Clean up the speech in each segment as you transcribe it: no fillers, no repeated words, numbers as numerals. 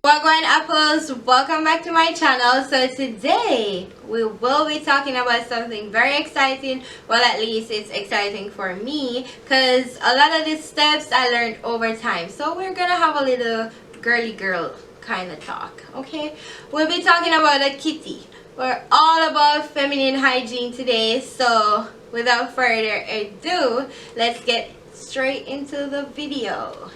Wagwan apples, welcome back to my channel. So today we will be talking about something very exciting. Well, at least it's exciting for me because a lot of these steps I learned over time. So we're gonna have a little girly girl kind of talk. Okay, we'll be talking about a kitty. We're all about feminine hygiene today, so without further ado, let's get straight into the video.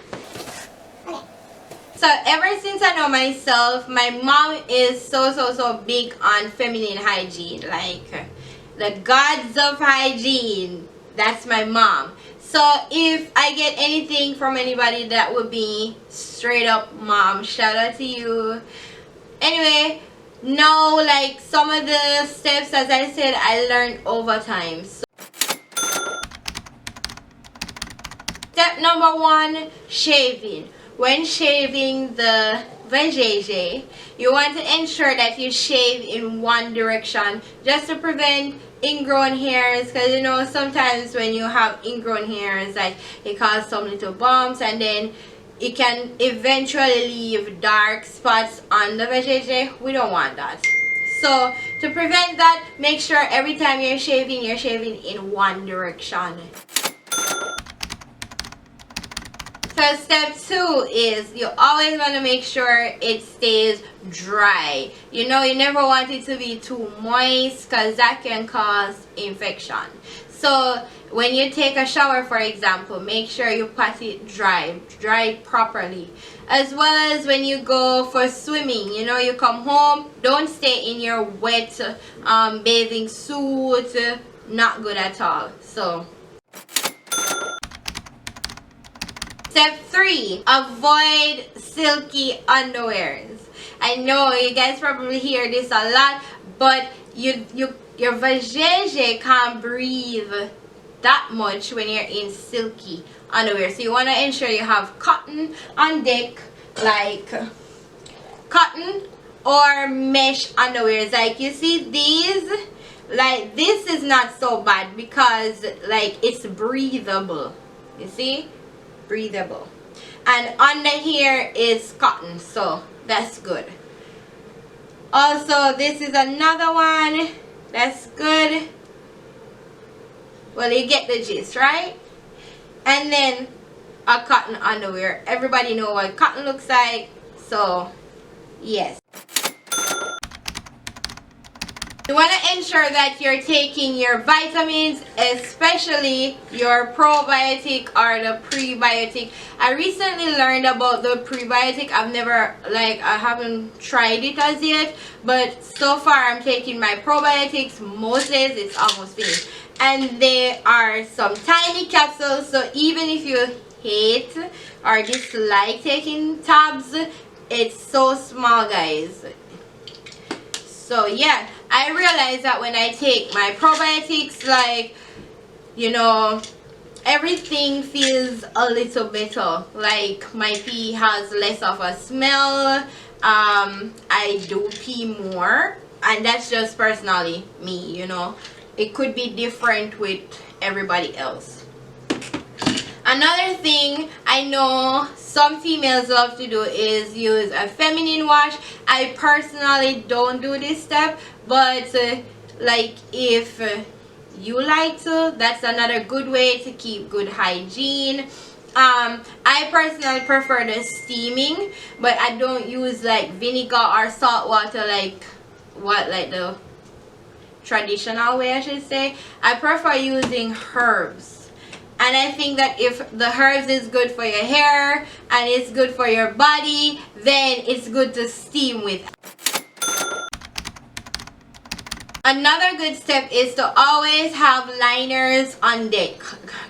So ever since I know myself, my mom is so big on feminine hygiene. Like the gods of hygiene. That's my mom. So if I get anything from anybody, that would be straight up mom. Shout out to you. Anyway, now like some of the steps, as I said, I learned over time. So, step number 1, shaving. When shaving the vagina, you want to ensure that you shave in one direction just to prevent ingrown hairs, because you know sometimes when you have ingrown hairs, like it causes some little bumps and then it can eventually leave dark spots on the vagina. We don't want that. So to prevent that, make sure every time you're shaving in one direction. So step 2 is you always want to make sure it stays dry. You know, you never want it to be too moist because that can cause infection. So when you take a shower, for example, make sure you pat it dry properly. As well as when you go for swimming, you know, you come home, don't stay in your wet bathing suit. Not good at all. So step 3, avoid silky underwears. I know you guys probably hear this a lot, but your vagina can't breathe that much when you're in silky underwear. So you want to ensure you have cotton on deck, like cotton or mesh underwears. Like you see these, like this is not so bad because like it's breathable. You see? Breathable, and under here is cotton, so that's good. Also, this is another one that's good. Well, you get the gist, right? And then a cotton underwear. Everybody know what cotton looks like, so yes. You want to ensure that you're taking your vitamins, especially your probiotic or the prebiotic. I recently learned about the prebiotic. I haven't tried it as yet, but so far I'm taking my probiotics. Most days it's almost finished, and they are some tiny capsules, so even if you hate or dislike taking tabs, it's so small, guys. So yeah, I realize that when I take my probiotics, like, you know, everything feels a little better. Like my pee has less of a smell. I do pee more, and that's just personally me, you know. It could be different with everybody else. Another thing I know some females love to do is use a feminine wash. I personally don't do this step, but like if you like to, that's another good way to keep good hygiene. I personally prefer the steaming, but I don't use like vinegar or salt water like the traditional way, I should say. I prefer using herbs. And I think that if the herbs is good for your hair and it's good for your body, then it's good to steam with. Another good step is to always have liners on deck.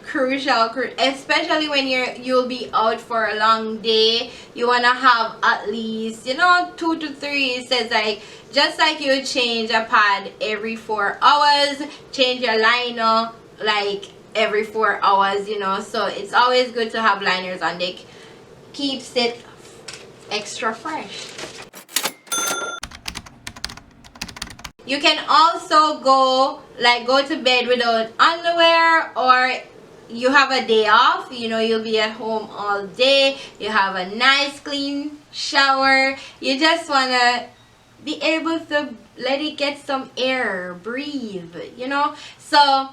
Crucial, especially when you'll be out for a long day. You want to have at least, you know, 2 to 3. It says like, just like you change a pad every 4 hours, change your liner like every 4 hours, you know. So it's always good to have liners on deck. Keeps it extra fresh. You can also go to bed without underwear, or you have a day off, you know, you'll be at home all day, you have a nice clean shower, you just want to be able to let it get some air, breathe, you know. So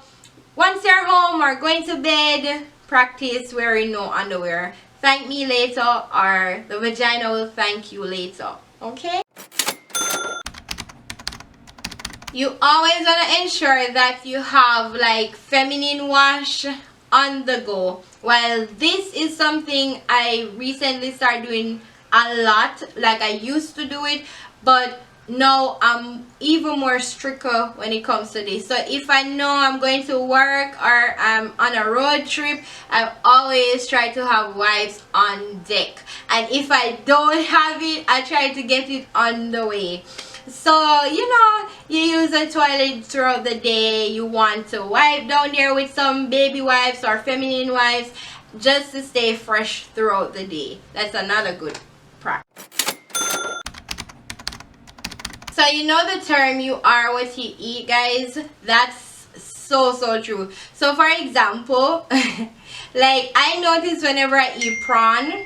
once you're home or going to bed, practice wearing no underwear. Thank me later, or the vagina will thank you later. Okay? You always want to ensure that you have like feminine wash on the go. Well, this is something I recently started doing a lot. Like I used to do it, but now I'm even more stricter when it comes to this. So if I know I'm going to work or I'm on a road trip, I always try to have wipes on deck. And if I don't have it, I try to get it on the way. So, you know, you use a toilet throughout the day, you want to wipe down there with some baby wipes or feminine wipes just to stay fresh throughout the day. That's another good practice. So you know the term, you are what you eat, guys. That's so true. So for example, like I notice whenever I eat prawn,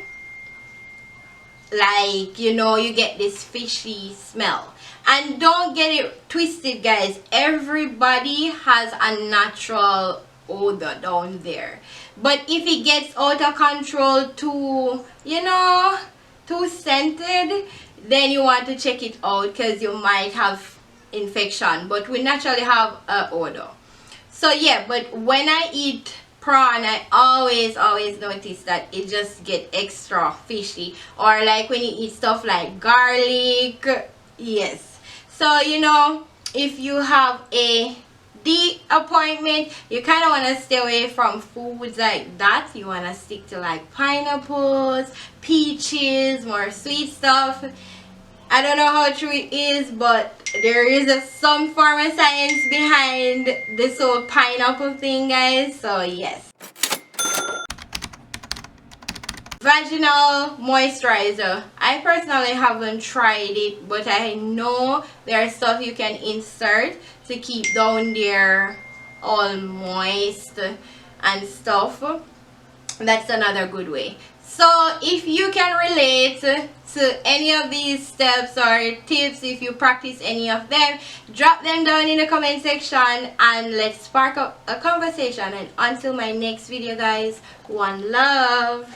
like, you know, you get this fishy smell. And don't get it twisted, guys, everybody has a natural odor down there, but if it gets out of control, too, you know, too scented, then you want to check it out because you might have infection. But we naturally have an odor. So yeah, but when I eat prawn, I always notice that it just get extra fishy. Or like when you eat stuff like garlic, yes. So you know, if you have a D appointment, you kind of want to stay away from foods like that. You want to stick to like pineapples, peaches, more sweet stuff. I don't know how true it is, but there is some form of science behind this whole pineapple thing, guys. So yes. Vaginal moisturizer. I personally haven't tried it, but I know there's stuff you can insert to keep down there all moist and stuff. That's another good way. So if you can relate to any of these steps or tips, if you practice any of them, drop them down in the comment section and let's spark up a conversation. And until my next video, guys, one love.